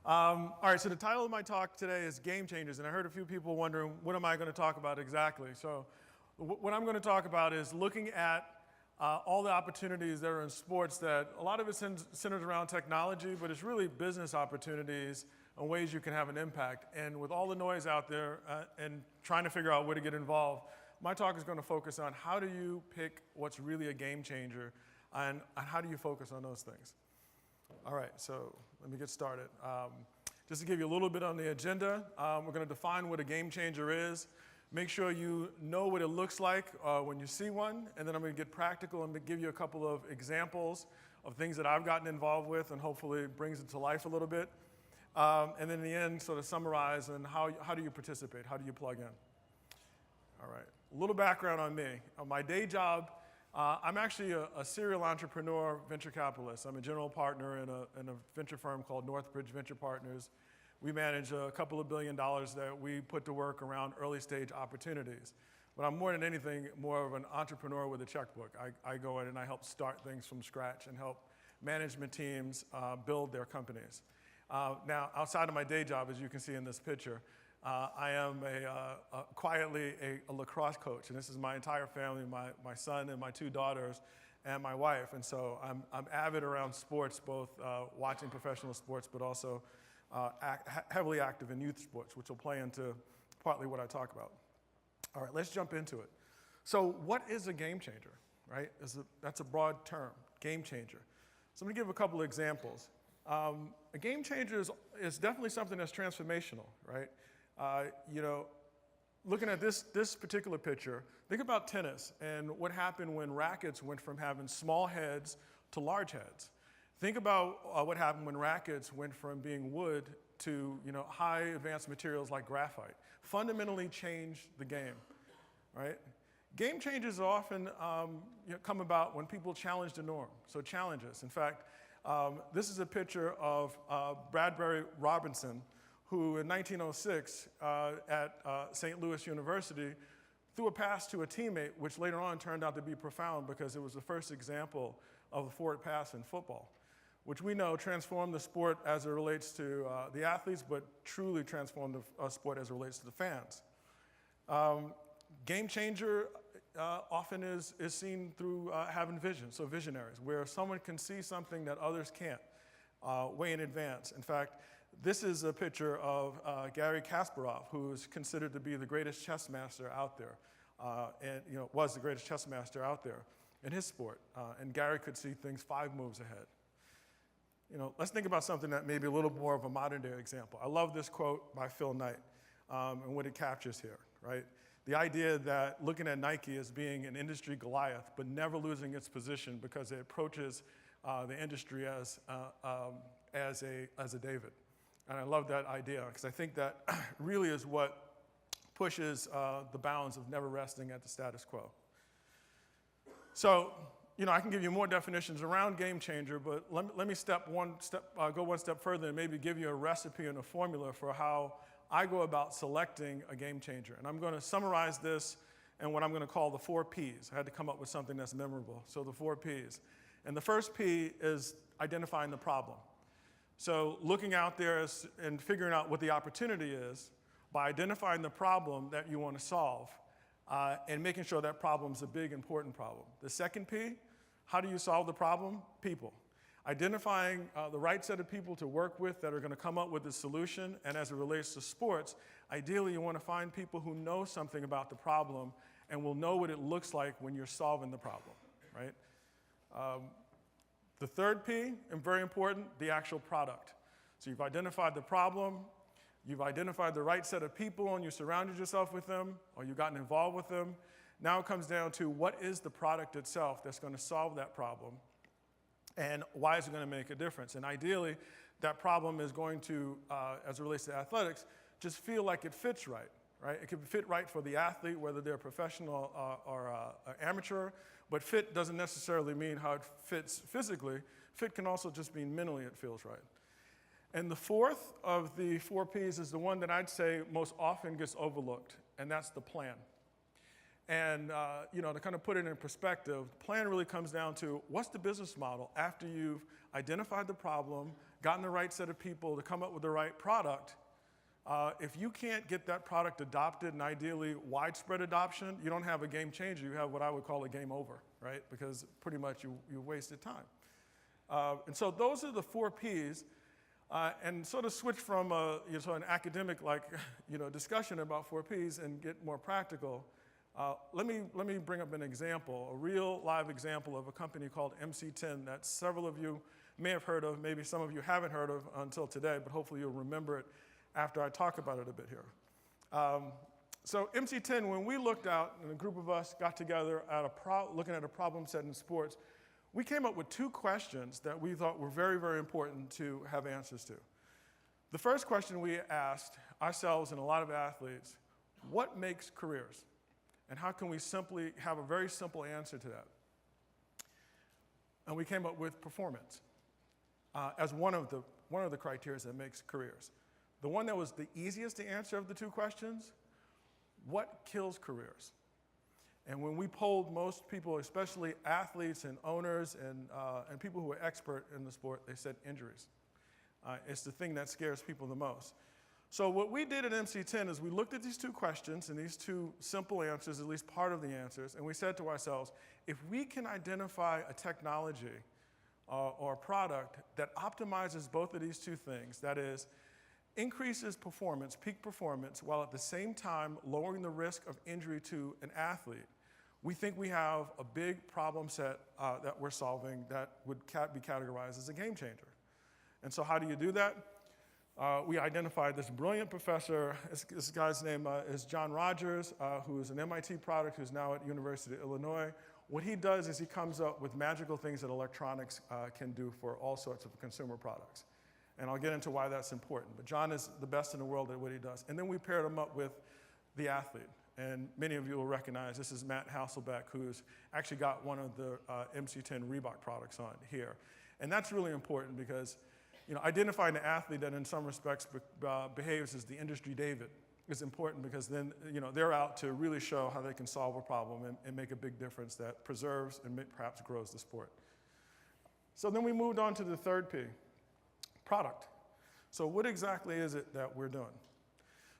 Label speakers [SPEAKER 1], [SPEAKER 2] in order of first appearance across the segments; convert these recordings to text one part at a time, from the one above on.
[SPEAKER 1] All right, so the title of my talk today is Game Changers, and I heard a few people wondering, what am I going to talk about exactly? So what I'm going to talk about is looking at all the opportunities that are in sports that a lot of it centers around technology, but it's really business opportunities and ways you can have an impact. And with all the noise out there and trying to figure out where to get involved, my talk is going to focus on how do you pick what's really a game changer and how do you focus on those things. All right, so let me get started. Just to give you a little bit on the agenda, we're going to define what a game changer is, make sure you know what it looks like when you see one, and then I'm going to get practical and give you a couple of examples of things that I've gotten involved with and hopefully brings it to life a little bit. And then in the end, sort of summarize and how do you participate, how do you plug in. All right, a little background on me. My day job, I'm actually a serial entrepreneur venture capitalist. I'm a general partner in a venture firm called Northbridge Venture Partners. We manage a couple of $1 billion that we put to work around early stage opportunities. But I'm more than anything more of an entrepreneur with a checkbook. I go in and I help start things from scratch and help management teams build their companies. Now, outside of my day job, as you can see in this picture, I am quietly a lacrosse coach, and this is my entire family, my son and my 2 daughters and my wife. And so I'm avid around sports, both watching professional sports, but also heavily active in youth sports, which will play into partly what I talk about. All right, let's jump into it. So what is a game changer, right? That's a broad term, game changer. So I'm gonna give a couple of examples. A game changer is definitely something that's transformational, right? Looking at this particular picture, think about tennis and what happened when rackets went from having small heads to large heads. Think about what happened when rackets went from being wood to high advanced materials like graphite. Fundamentally changed the game, right? Game changes often come about when people challenge the norm, so challenges. In fact, this is a picture of Bradbury Robinson, who in 1906 at St. Louis University threw a pass to a teammate, which later on turned out to be profound because it was the first example of a forward pass in football, which we know transformed the sport as it relates to the athletes, but truly transformed the sport as it relates to the fans. Game changer often is seen through having vision, so visionaries, where someone can see something that others can't way in advance. In fact, this is a picture of Garry Kasparov, who is considered to be the greatest chess master out there, and was the greatest chess master out there in his sport. And Garry could see things 5 moves ahead. Let's think about something that may be a little more of a modern day example. I love this quote by Phil Knight and what it captures here, right? The idea that looking at Nike as being an industry Goliath, but never losing its position because it approaches the industry as a David. And I love that idea because I think that really is what pushes the bounds of never resting at the status quo. So, I can give you more definitions around game changer, but let me go one step further and maybe give you a recipe and a formula for how I go about selecting a game changer. And I'm going to summarize this in what I'm going to call the 4 Ps. I had to come up with something that's memorable. So the 4 Ps. And the first P is identifying the problem. So looking out there and figuring out what the opportunity is by identifying the problem that you want to solve and making sure that problem's a big, important problem. The second P, how do you solve the problem? People. Identifying the right set of people to work with that are going to come up with the solution. And as it relates to sports, ideally you want to find people who know something about the problem and will know what it looks like when you're solving the problem, right? The third P, and very important, the actual product. So you've identified the problem, you've identified the right set of people and you surrounded yourself with them, or you've gotten involved with them. Now it comes down to what is the product itself that's going to solve that problem, and why is it going to make a difference? And ideally, that problem is going to, as it relates to athletics, just feel like it fits right. Right? It could fit right for the athlete, whether they're professional or amateur, but fit doesn't necessarily mean how it fits physically. Fit can also just mean mentally it feels right. And the fourth of the 4 Ps is the one that I'd say most often gets overlooked, and that's the plan. And to kind of put it in perspective, the plan really comes down to what's the business model after you've identified the problem, gotten the right set of people to come up with the right product. If you can't get that product adopted and ideally widespread adoption, you don't have a game changer. You have what I would call a game over, right? Because pretty much you wasted time. And so those are the 4 Ps. And sort of switch from an academic discussion about 4 Ps and get more practical. Let me bring up an example, a real live example of a company called MC10 that several of you may have heard of, maybe some of you haven't heard of until today, but hopefully you'll remember it after I talk about it a bit here. So MC10, when we looked out, and a group of us got together looking at a problem set in sports, we came up with 2 questions that we thought were very, very important to have answers to. The first question we asked ourselves and a lot of athletes, what makes careers? And how can we simply have a very simple answer to that? And we came up with performance as one of the criteria that makes careers. The one that was the easiest to answer of the 2 questions, what kills careers? And when we polled most people, especially athletes and owners and people who are expert in the sport, they said injuries. It's the thing that scares people the most. So what we did at MC10 is we looked at these 2 questions and these 2 simple answers, at least part of the answers, and we said to ourselves, if we can identify a technology or a product that optimizes both of these 2 things, that is, increases performance, peak performance, while at the same time lowering the risk of injury to an athlete, we think we have a big problem set that we're solving that would be categorized as a game changer. And so how do you do that? We identified this brilliant professor. This guy's name is John Rogers, who is an MIT product, who's now at University of Illinois. What he does is he comes up with magical things that electronics can do for all sorts of consumer products. And I'll get into why that's important. But John is the best in the world at what he does. And then we paired him up with the athlete. And many of you will recognize this is Matt Hasselbeck, who's actually got one of the MC10 Reebok products on here. And that's really important because identifying an athlete that in some respects behaves as the industry David is important because then they're out to really show how they can solve a problem and make a big difference that preserves and perhaps grows the sport. So then we moved on to the 3rd P. Product. So what exactly is it that we're doing?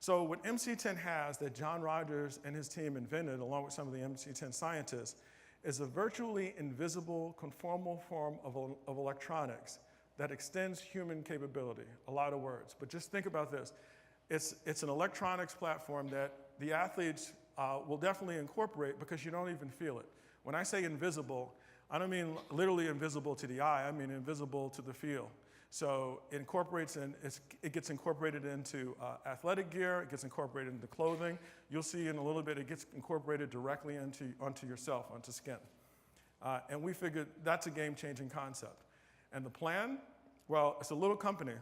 [SPEAKER 1] So what MC10 has that John Rogers and his team invented, along with some of the MC10 scientists, is a virtually invisible conformal form of electronics that extends human capability. A lot of words, but just think about this. It's an electronics platform that the athletes will definitely incorporate because you don't even feel it. When I say invisible, I don't mean literally invisible to the eye, I mean invisible to the feel. So it gets incorporated into athletic gear, it gets incorporated into clothing. You'll see in a little bit it gets incorporated directly onto yourself, onto skin. And we figured that's a game-changing concept. And the plan, well, it's a little company.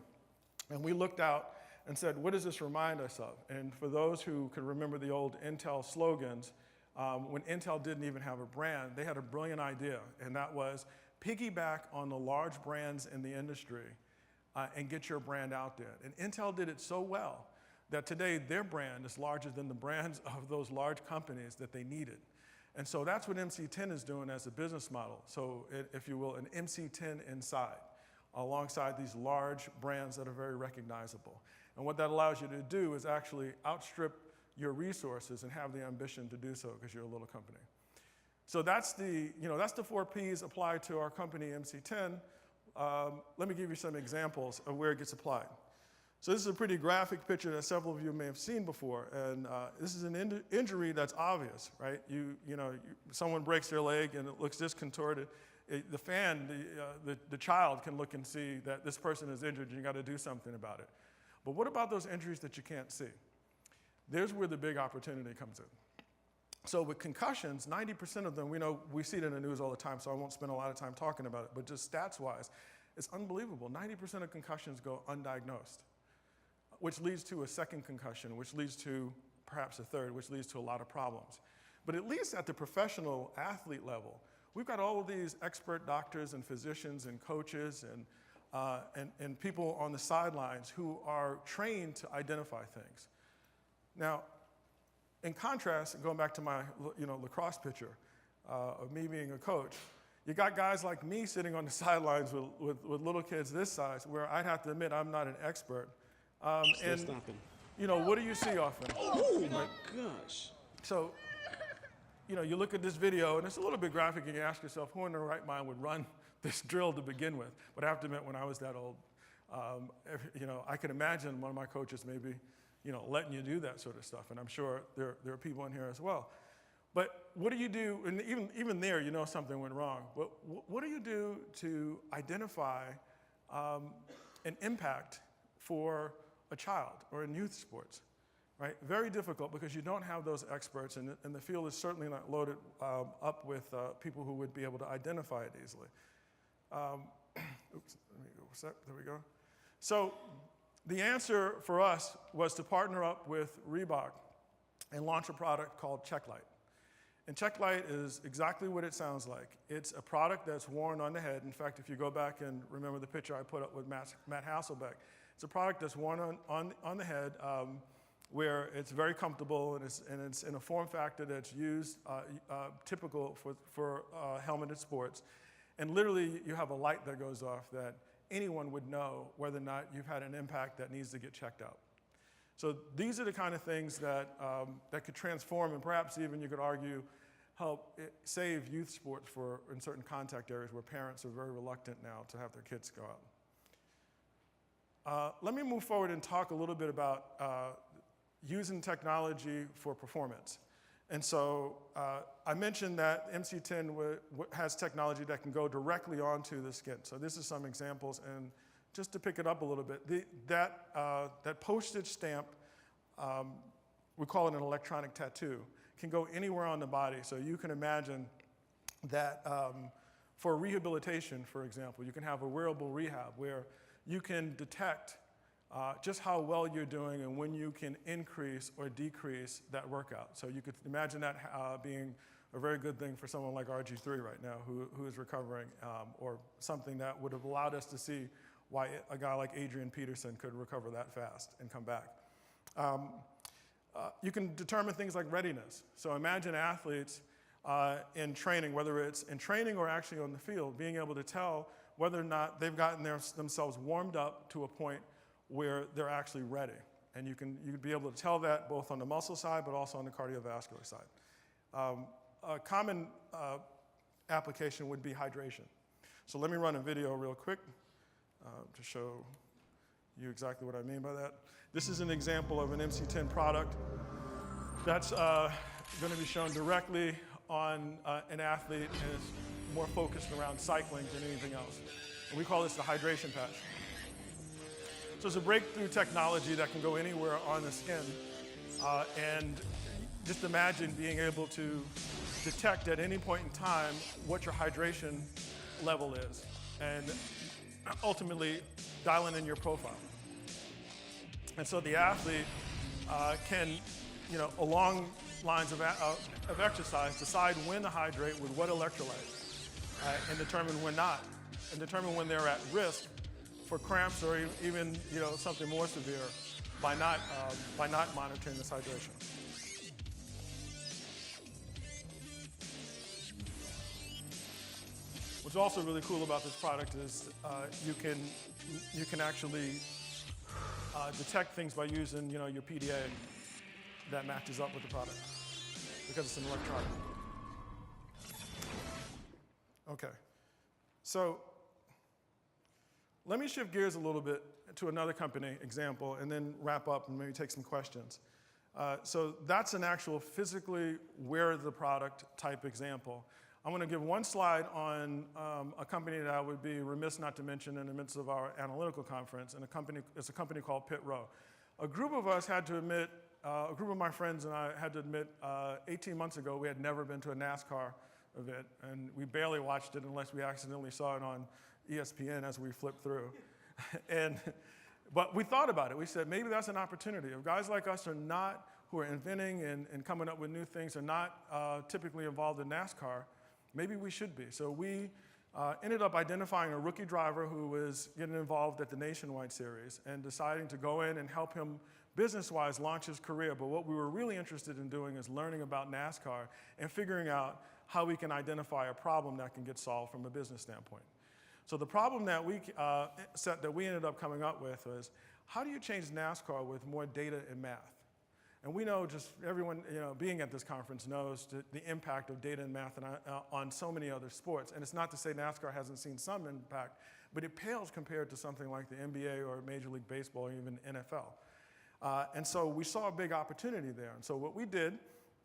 [SPEAKER 1] And we looked out and said, what does this remind us of? And for those who can remember the old Intel slogans, when Intel didn't even have a brand, they had a brilliant idea, and that was piggyback on the large brands in the industry and get your brand out there. And Intel did it so well that today their brand is larger than the brands of those large companies that they needed. And so that's what MC10 is doing as a business model. So if you will, an MC10 inside, alongside these large brands that are very recognizable. And what that allows you to do is actually outstrip your resources and have the ambition to do so because you're a little company. So that's the 4 Ps applied to our company, MC10. Let me give you some examples of where it gets applied. So this is a pretty graphic picture that several of you may have seen before, and this is an injury that's obvious, right? Someone breaks their leg and it looks discontorted. The child can look and see that this person is injured and you got to do something about it. But what about those injuries that you can't see? There's where the big opportunity comes in. So with concussions, 90% of them, we see it in the news all the time, so I won't spend a lot of time talking about it, but just stats-wise, it's unbelievable. 90% of concussions go undiagnosed, which leads to a second concussion, which leads to perhaps a third, which leads to a lot of problems. But at least at the professional athlete level, we've got all of these expert doctors and physicians and coaches and people on the sidelines who are trained to identify things. Now, In contrast, going back to my lacrosse picture of me being a coach, you got guys like me sitting on the sidelines with little kids this size, where I'd have to admit I'm not an expert.
[SPEAKER 2] Still stopping.
[SPEAKER 1] What do you see often?
[SPEAKER 2] Oh my gosh.
[SPEAKER 1] So, you look at this video, and it's a little bit graphic, and you ask yourself, who in their right mind would run this drill to begin with? But I have to admit, when I was that old, I could imagine one of my coaches maybe, letting you do that sort of stuff. And I'm sure there are people in here as well. But what do you do, and even there, something went wrong. But what do you do to identify an impact for a child or in youth sports, right? Very difficult because you don't have those experts, and the field is certainly not loaded up with people who would be able to identify it easily. Oops, let me go a sec, there we go. So the answer for us was to partner up with Reebok and launch a product called Checklight. And Checklight is exactly what it sounds like. It's a product that's worn on the head. In fact, if you go back and remember the picture I put up with Matt Hasselbeck, it's a product that's worn on the head where it's very comfortable, and it's in a form factor that's used, typical for helmeted sports. And literally, you have a light that goes off that anyone would know whether or not you've had an impact that needs to get checked out. So these are the kind of things that could transform, and perhaps even you could argue help save youth sports in certain contact areas where parents are very reluctant now to have their kids go out. Let me move forward and talk a little bit about using technology for performance. And so I mentioned that MC10 has technology that can go directly onto the skin. So this is some examples, and just to pick it up a little bit, that postage stamp, we call it an electronic tattoo, can go anywhere on the body. So you can imagine that for rehabilitation, for example, you can have a wearable rehab where you can detect just how well you're doing and when you can increase or decrease that workout. So you could imagine that being a very good thing for someone like RG3 right now who is recovering, or something that would have allowed us to see why a guy like Adrian Peterson could recover that fast and come back. You can determine things like readiness. So imagine athletes in training, whether it's in training or actually on the field, being able to tell whether or not they've gotten themselves warmed up to a point where they're actually ready. And you'd be able to tell that both on the muscle side, but also on the cardiovascular side. A common application would be hydration. So let me run a video real quick to show you exactly what I mean by that. This is an example of an MC10 product that's going to be shown directly on an athlete, and it's more focused around cycling than anything else. And we call this the hydration patch. So it's a breakthrough technology that can go anywhere on the skin. And just imagine being able to detect at any point in time what your hydration level is, and ultimately dialing in your profile. And so the athlete can, along lines of exercise, decide when to hydrate with what electrolyte, and determine when not, and determine when they're at risk for cramps or even something more severe by not monitoring this hydration. What's also really cool about this product is you can actually detect things by using your PDA that matches up with the product because it's an electronic. Okay, so let me shift gears a little bit to another company example and then wrap up and maybe take some questions. So that's an actual physically wear the product type example. I'm going to give one slide on a company that I would be remiss not to mention in the midst of our analytical conference, and it's a company called Pit Row. A group of us had to admit, a group of my friends and I had to admit 18 months ago we had never been to a NASCAR event, and we barely watched it unless we accidentally saw it on ESPN as we flipped through. But we thought about it. We said, maybe that's an opportunity. If guys like us who are inventing and coming up with new things are not typically involved in NASCAR, maybe we should be. So we ended up identifying a rookie driver who was getting involved at the Nationwide Series and deciding to go in and help him business-wise, launch his career. But what we were really interested in doing is learning about NASCAR and figuring out how we can identify a problem that can get solved from a business standpoint. So the problem that we ended up coming up with was, how do you change NASCAR with more data and math? And we know, just everyone being at this conference knows the impact of data and math on so many other sports. And it's not to say NASCAR hasn't seen some impact, but it pales compared to something like the NBA or Major League Baseball or even NFL. And so we saw a big opportunity there. And so what we did,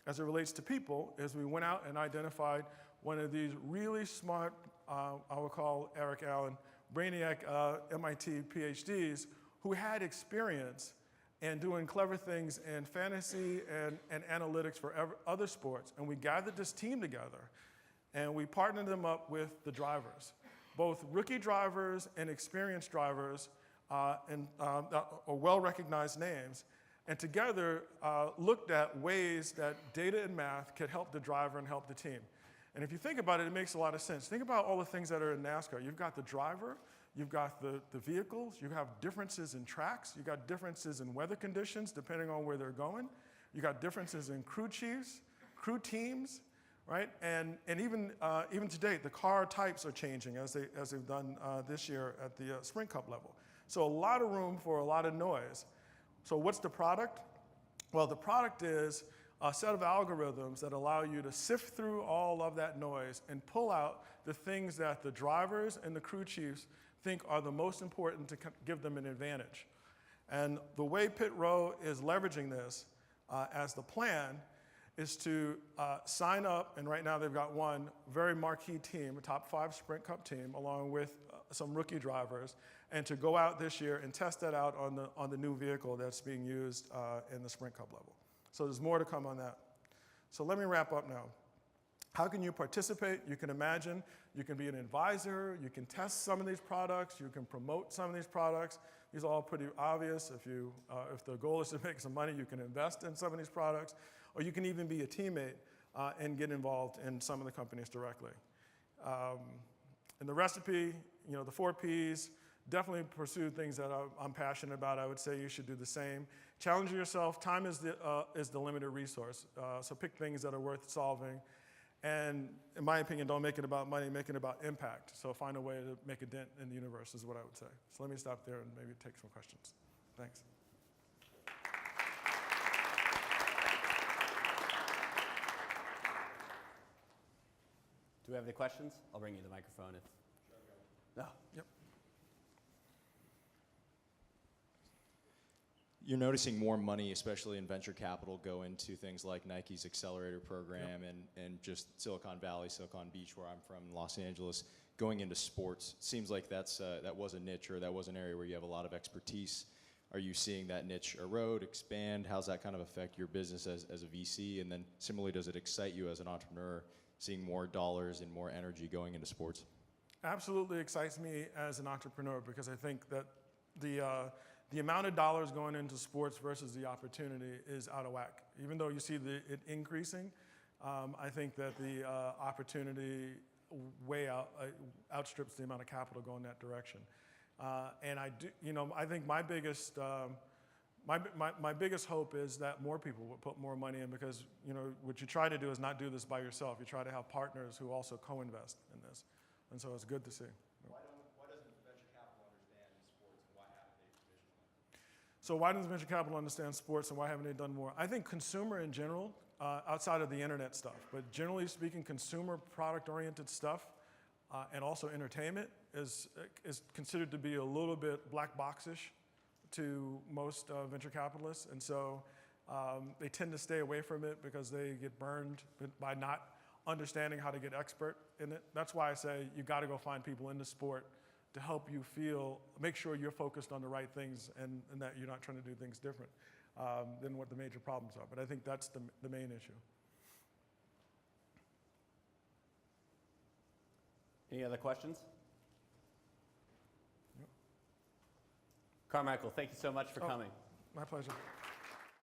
[SPEAKER 1] as it relates to people, is we went out and identified one of these really smart, I will call Eric Allen, brainiac MIT PhDs, who had experience in doing clever things in fantasy and analytics for other sports. And we gathered this team together, and we partnered them up with the drivers, both rookie drivers and experienced drivers, or well-recognized names, and together looked at ways that data and math could help the driver and help the team. And if you think about it, it makes a lot of sense. Think about all the things that are in NASCAR. You've got the driver, you've got the vehicles, you have differences in tracks, you've got differences in weather conditions depending on where they're going, you got differences in crew chiefs, crew teams, right? And even to date, the car types are changing as they've done this year at the Sprint Cup level. So a lot of room for a lot of noise. So what's the product? Well, the product is a set of algorithms that allow you to sift through all of that noise and pull out the things that the drivers and the crew chiefs think are the most important to give them an advantage. And the way Pit Row is leveraging this as the plan is to sign up, and right now they've got one very marquee team, a top 5 Sprint Cup team, along with some rookie drivers, and to go out this year and test that out on the new vehicle that's being used in the Sprint Cup level. So there's more to come on that. So let me wrap up now. How can you participate? You can imagine, you can be an advisor, you can test some of these products, you can promote some of these products. These are all pretty obvious. If the goal is to make some money, you can invest in some of these products, or you can even be a teammate and get involved in some of the companies directly. And the recipe, the 4 Ps, definitely pursue things that I'm passionate about. I would say you should do the same. Challenge yourself. Time is the limited resource. So pick things that are worth solving. And in my opinion, don't make it about money, make it about impact. So find a way to make a dent in the universe is what I would say. So let me stop there and maybe take some questions. Thanks.
[SPEAKER 3] Do we have any questions? I'll bring you the microphone if. No.
[SPEAKER 1] Yep.
[SPEAKER 4] You're noticing more money, especially in venture capital, go into things like Nike's accelerator program and just Silicon Valley, Silicon Beach, where I'm from, Los Angeles, going into sports. It seems like that was a niche, or that was an area where you have a lot of expertise. Are you seeing that niche erode, expand? How's that kind of affect your business as a VC? And then similarly, does it excite you as an entrepreneur, seeing more dollars and more energy going into sports?
[SPEAKER 1] Absolutely excites me as an entrepreneur, because I think that the amount of dollars going into sports versus the opportunity is out of whack. Even though you see it increasing, I think that the opportunity way outstrips the amount of capital going that direction. And I think my biggest hope is that more people would put more money in, because what you try to do is not do this by yourself. You try to have partners who also co-invest in this, and so it's good to see.
[SPEAKER 5] Why doesn't venture capital understand sports, and why haven't they traditionally?
[SPEAKER 1] So why doesn't venture capital understand sports, and why haven't they done more? I think consumer in general, outside of the internet stuff, but generally speaking, consumer product-oriented stuff and also entertainment is considered to be a little bit black boxish to most venture capitalists, and so they tend to stay away from it because they get burned by not understanding how to get expert in it. That's why I say you got to go find people in the sport to help you make sure you're focused on the right things and that you're not trying to do things different than what the major problems are. But I think that's the main issue.
[SPEAKER 3] Any other questions? Carmichael, thank you so much for coming.
[SPEAKER 1] My pleasure.